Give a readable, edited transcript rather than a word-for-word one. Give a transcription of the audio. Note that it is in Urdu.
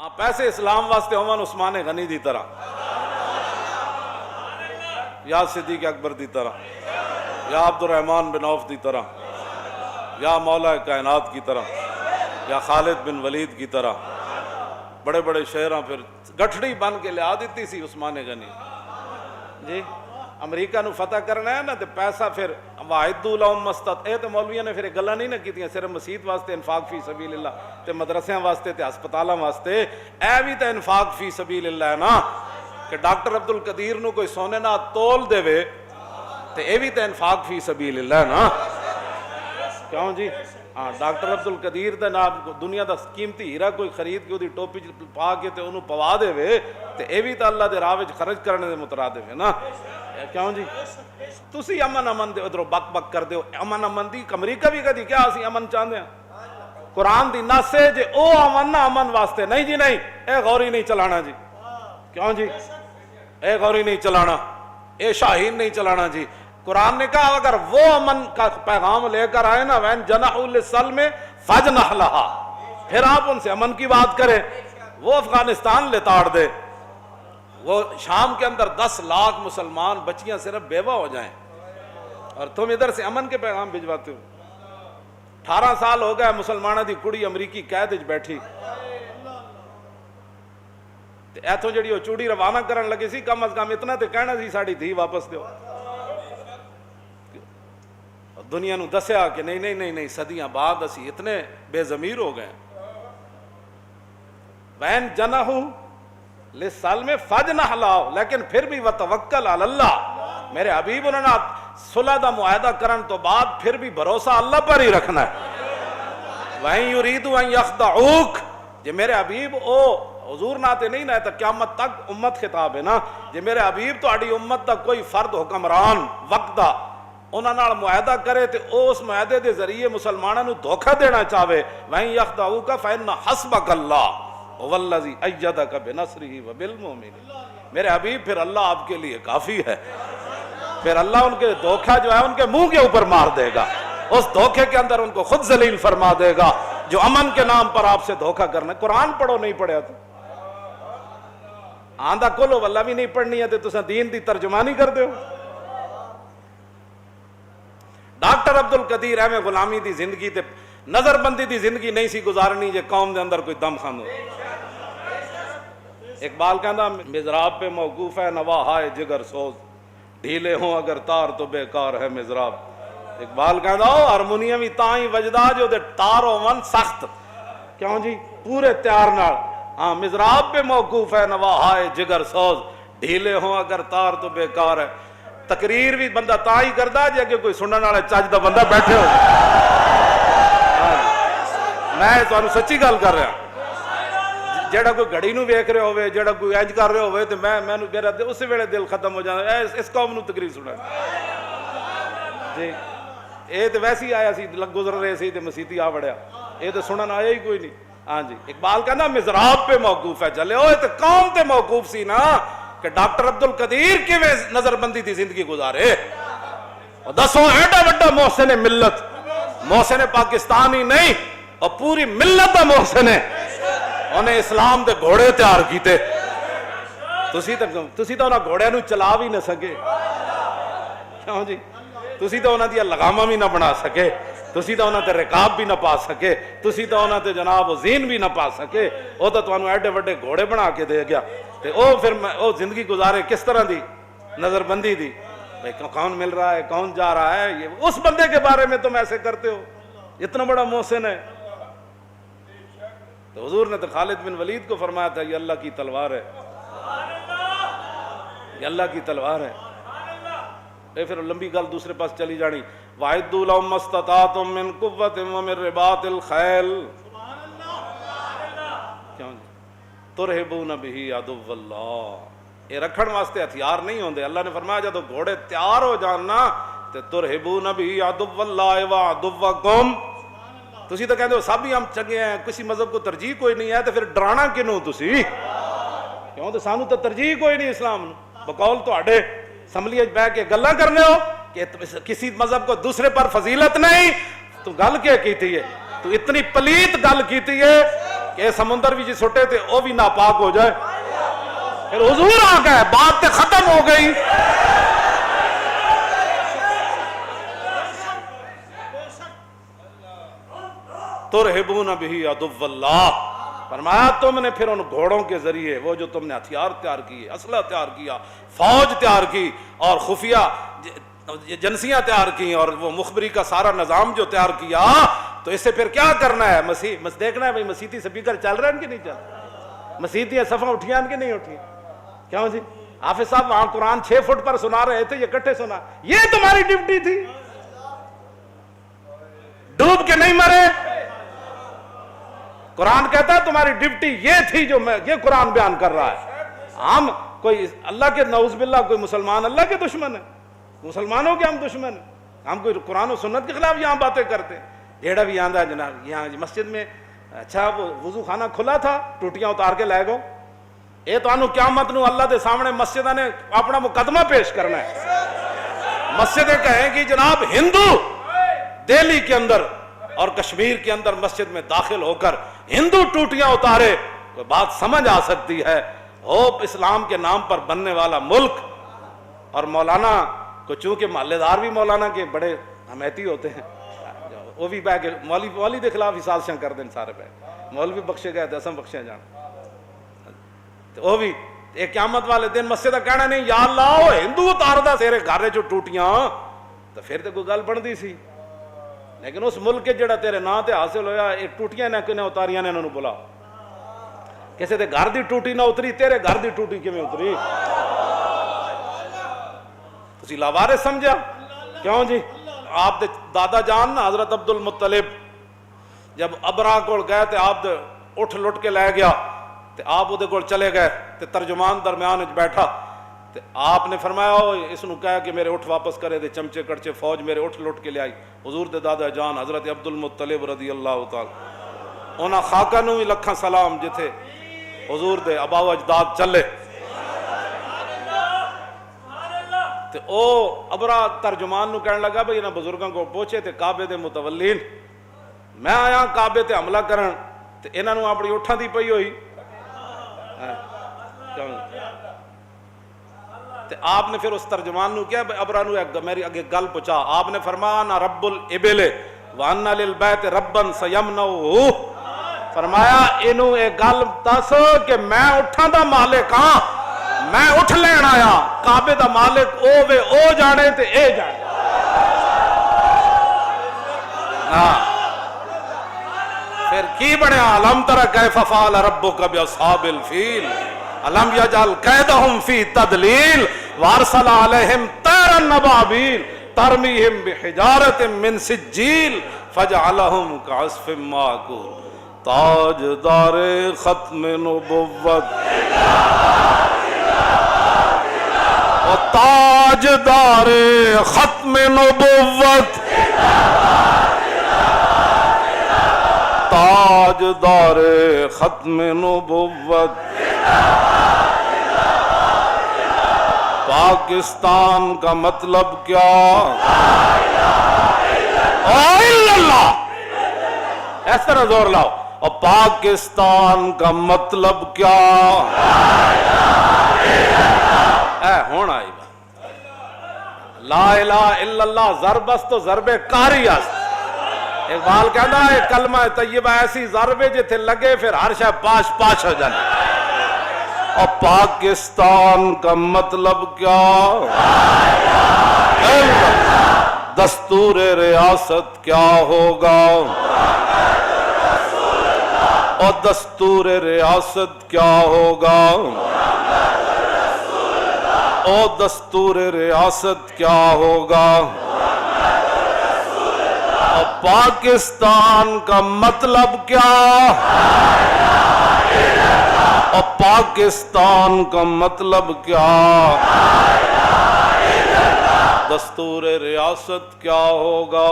ہاں پیسے اسلام واسطے ہون عثمان غنی دی طرح یا صدیق اکبر دی طرح یا عبد الرحمن بن عوف دی طرح یا مولا کائنات کی طرح یا خالد بن ولید کی طرح بڑے بڑے شہراں پھر گٹھڑی بن کے لیا دیتی سی عثمان غنی جی امریکہ نو فتح کرنا ہے نا تو پیسہ پھر وَأَعِدُّوا لَهُم مَّا اسْتَطَعْتُم اے تو مولویوں نے پھر گلاں نہیں نہ کیتیاں صرف مسجد واسطے انفاق فی سبیل اللہ تے مدرسیاں واسطے تے ہسپتالاں واسطے اے بھی تے انفاق فی سبیل اللہ ہے نا کہ ڈاکٹر عبد القدیر نو کوئی سونے نہ تول دے وے تے اے بھی تے انفاق فی سبیل اللہ ہے نا کیوں جی ہاں ڈاکٹر عبد القدیر دا نام دنیا دا قیمتی ہیرا کوئی خرید کے دی ٹوپی پا کے تے انہوں پوا دے وے تے اے بھی تے اللہ دے راہ وچ خرچ کرنے دے مترادف ہے نا کیوں جی تسی امن دے ادھروں بک بک کر دیو امن دی امریکہ بھی کدی کیا اسی امن چاہندے ہیں قرآن دی نص ہے جے او امن نہ امن واسطے نہیں جی نہیں اے غوری نہیں چلانا جی کیوں جی اے غوری نہیں چلانا اے شاہین نہیں چلانا جی قرآن نے کہا اگر وہ امن کا پیغام لے کر آئے نا وین جنحوا للسلم فاجنح لها پھر آپ ان سے امن کی بات کریں وہ افغانستان لتاڑ دے وہ شام کے اندر 10 لاکھ مسلمان بچیاں صرف بیوہ ہو جائیں اور تم ادھر سے امن کے پیغام بھجواتے ہو 18 سال ہو گئے مسلمانہ دی کڑی امریکی قید وچ بیٹھی ایتھوں جڑی وہ چوڑی روانہ کرن لگے سی کم از کم اتنا تے کہنا سی ساڑی دھی واپس دیو دنیا نو دسیا کہ نہیں صدیاں بعد اسی اتنے بے ضمیر ہو گئے وین جنحوا للسلم فاجنح لہو لیکن پھر بھی وتوکل علی اللہ میرے حبیب انہوں نے صلح دا معاہدہ کرن تو بعد پھر بھی بھروسہ اللہ پر ہی رکھنا ہے وَإِن يُرِيدُوا أَن يَخْدَعُوكَ جے میرے حبیب او حضور ناتے نہیں نہ تک قیامت تک امت خطاب ہے نا جے میرے حبیب تو اڑی امت تک کوئی فرد حکمران وقت دا انہاں نال معاہدہ کرے تے اس معاہدے دے ذریعے مسلماناں نو دھوکہ دینا چاہے وَإِن يَخْدَعُوكَ فَإِنَّ حَسْبَكَ اللَّهُ وَالَّذِي أَيَّدَكَ بِنَصْرِهِ وَبِالْمُؤْمِنِينَ میرے حبیب پھر اللہ آپ کے لیے کافی ہے پھر اللہ ان کے دھوکہ جو ہے ان کے منہ کے اوپر مار دے گا اس دھوکے کے اندر ان کو خود ذلیل فرما دے گا جو امن کے نام پر آپ سے دھوکہ کرنا قرآن پڑھو نہیں پڑھیا تو آندھا کلو واللہ بھی نہیں پڑھنی ہے تو تسا دین دی ترجمانی کر دے ہو ڈاکٹر عبد القدیر احمد غلامی دی زندگی تے نظر بندی دی زندگی نہیں سی گزارنی جے قوم دے اندر کوئی دم خان ہو اقبال کہندا مزراب پہ موقوف ہے نوا ہائے جگر سوز ڈھیلے ہوں اگر تار تو بیکار ہے مزراب اقبال کہندا ہارمونیم ہی تائیں وجدا جو دے تار ہون سخت کیوں جی پورے تیار نال ہاں مزراب پہ موقوف ہے نوا ہائے جگر سوز ڈھیلے ہوں اگر تار تو بیکار ہے تقریر بھی بندہ تا ہی کردا جے کہ کوئی سنن والا چج دا بندہ بیٹھے ہو میں تانوں سچی گل کر رہا جیڑا کوئی گھڑی نو ویکھ رہے ہوئے جیڑا کوئی انج کر رہے ہوئے تے میں میرا اسی ویلے دل ختم ہو جانا اس قوم نو تقریر سنا جی اے تے ویسے ہی آیا سی گزر رہے سی تے مسیتی آ وڑیا اے تے سنن آیا ہی کوئی نہیں ہاں جی اقبال کہنا مزراب پہ موقوف ہے چلے اوے تے قوم تے موقوف سی نا کہ ڈاکٹر عبد القدیر کیویں نظر بندی دی زندگی گزارے دسو ایڈا بڑا محسن ملت محسن پاکستانی نہیں اور پوری ملت دا محسن ہے انہیں اسلام دے گھوڑے تیار کیتے تسی تو انہاں گھوڑے نو چلا بھی نہ سکے کیوں جی تسی تو انہاں دیا لگامہ بھی نہ بنا سکے تسی تو انہاں تے رکاب بھی نہ پا سکے تسی تو انہاں تے جناب زین بھی نہ پا سکے وہ تو تانوں ایڈے وڈے گھوڑے بنا کے دے گیا تے او پھر او زندگی گزارے کس طرح دی نظر بندی دی بھئی کون مل رہا ہے کون جا رہا ہے یہ اس بندے کے بارے میں تم ایسے کرتے ہو اتنا بڑا محسن ہے تو حضور نے تو خالد بن ولید کو فرمایا تھا یہ اللہ کی تلوار ہے یہ اللہ کی تلوار ہے اے پھر لمبی گل دوسرے پاس چلی جانی وَأَعِدُّوا لَهُم مَّا اسْتَطَعْتُم مِّن قُوَّةٍ وَمِن رِّبَاطِ الْخَيْلِ کیوں تُرْهِبُونَ بِهِ عَدُوَّ اللَّهِ یہ رکھن واسطے ہتھیار نہیں ہوندے اللہ نے فرمایا جب گھوڑے تیار ہو جاننا تے تُرْهِبُونَ بِهِ عَدُوَّ اللَّهِ وَعَدُوَّكُمْ تسی تو کہتے ہو سب ہی ہم چنگے ہیں کسی مذہب کو ترجیح کوئی نہیں ہے تو پھر ڈرانا کنوں تسی کیوں تو سانو تو ترجیح کوئی نہیں اسلام بقول تو اڈے اسمبلی بہ کے گلاں کرنے ہو کہ کسی مذہب کو دوسرے پر فضیلت نہیں تو گل کیا کیتی ہے تو اتنی پلیت گل کیتی ہے کہ سمندر بھی جی سٹے تھے وہ بھی ناپاک ہو جائے. پھر حضور آ گئے, بات تے ختم ہو گئی. ترہبون بہ عدو اللہ, فرمایا تم نے پھر ان گھوڑوں کے ذریعے وہ جو تم نے ہتھیار تیار کیے, اسلحہ تیار کیا, فوج تیار کی اور خفیہ ایجنسیاں تیار کی اور وہ مخبری کا سارا نظام جو تیار کیا, تو اس سے پھر کیا کرنا ہے؟ دیکھنا ہے بھائی مسیحی سپیکر چل رہے ہیں کہ نہیں چل رہے, مسیحی صفحہ اٹھیاں ان کی نہیں اٹھی. کیوں جی حافظ صاحب وہاں قرآن 6 فٹ پر سنا رہے تھے, یہ کٹھے سنا, یہ تمہاری ڈیوٹی تھی, ڈوب کے نہیں مرے. قرآن کہتا ہے تمہاری ڈیوٹی یہ تھی جو یہ قرآن بیان کر رہا ہے. ہم کوئی اللہ کے نعوذ باللہ کوئی مسلمان اللہ کے دشمن ہے, مسلمانوں کے ہم دشمن ہیں, ہم کوئی قرآن و سنت کے خلاف یہاں باتیں کرتے ہیں. جیڑا بھی آندا ہے جناب یہاں مسجد میں, اچھا وہ وضو خانہ کھلا تھا, ٹوٹیاں اتار کے لے گو. یہ تو انو قیامت نو اللہ دے سامنے مسجدہ نے اپنا مقدمہ پیش کرنا ہے. مسجدیں کہیں گی جناب ہندو دہلی کے اندر اور کشمیر کے اندر مسجد میں داخل ہو کر ہندو ٹوٹیاں اتارے, کوئی بات سمجھ آ سکتی ہے؟ ہوپ اسلام کے نام پر بننے والا ملک, اور مولانا کو چونکہ محلے دار بھی مولانا کے بڑے حمیتی ہوتے ہیں, وہ بھی بہ کے مولوی دے خلاف ہی سازشاں کر دیں سارے پہ, مولوی بخشے گئے دسم بخشے جان, تو وہ بھی ایک قیامت والے دن مسجد کہنا نہیں یا اللہ ہندو اتاردا تیرے گھر جو ٹوٹیاں, تو پھر تو کوئی گل بندی سی. لیکن اس ملک کے جڑا تیرے نا تے حاصل ہویا, ایک ٹوٹیاں نے کنے اتاریاں نے انہوں بلا, کسے دے گھر دی ٹوٹی نہ اتری, تیرے گھر دی ٹوٹی کیویں اتری؟ تسی لاوارث سمجھا کیوں جی؟ آپ دے دادا جان حضرت عبد المطلب جب ابرا کول گئے تے آپ دے اٹھ لٹ کے لے گیا, تے آپ دے کول چلے گئے, تے ترجمان درمیان وچ بیٹھا, تے آپ نے فرمایا اس نو کہا کہ میرے اٹھ واپس کرے دے, چمچے کڑچے فوج میرے اٹھ لٹ کے لے آئی. حضور دے دادا جان حضرت عبد المطلب رضی اللہ تعالی انہاں خاکہ نو بھی لکھاں سلام جتھے حضور دے ابا و اجداد چلے. تے او ابرا ترجمان نو کہنے لگا بھئی انہاں بزرگاں کو پوچھے تے کعبے دے متولین, میں آیا کعبے تے حملہ کرن, تے انہاں نو اپنی اٹھاں دی پئی ہوئی. تے آپ نے پھر اس ترجمان نو کیا ابرا نو میری اگے گل پہنچا. آپ نے فرمایا نا رب الابل وان للبیت ربا سیمنعہ, فرمایا اینو اے گل دس کہ میں اٹھاں دا مالک ہاں, میں اٹھ لین آیا, کعبے دا مالک او وے او جانے تے اے جانے. پھر کی بنیا؟ الم تر کیف فعل ربک باصحاب الفیل الم یجعل کیدہم فی تدلیل وارسل علیہم طیرا ابابیل ترمیہم بحجارۃ من سجیل فجعلہم کعصف مأکول. تاجدار ختم نبوت و تاجدار ختم نبوت, تاجدار ختم نبوت, پاکستان کا مطلب کیا؟ اللہ, اس طرح زور لاؤ. اور پاکستان کا مطلب کیا؟ اے ہونا آئی بات, لا الہ الا اللہ ضربست تو ضرب کاری است. اقبال کہنا ہے کلمہ طیبہ ایسی ضربے جتھے لگے پھر ہر شے پاش پاش ہو جانے. اور پاکستان کا مطلب کیا؟ دستور ریاست کیا ہوگا؟ اور دستور ریاست کیا ہوگا؟ اور دستور ریاست کیا ہوگا؟ اور پاکستان کا مطلب کیا؟ اور پاکستان کا مطلب کیا؟ دستور ریاست کیا ہوگا؟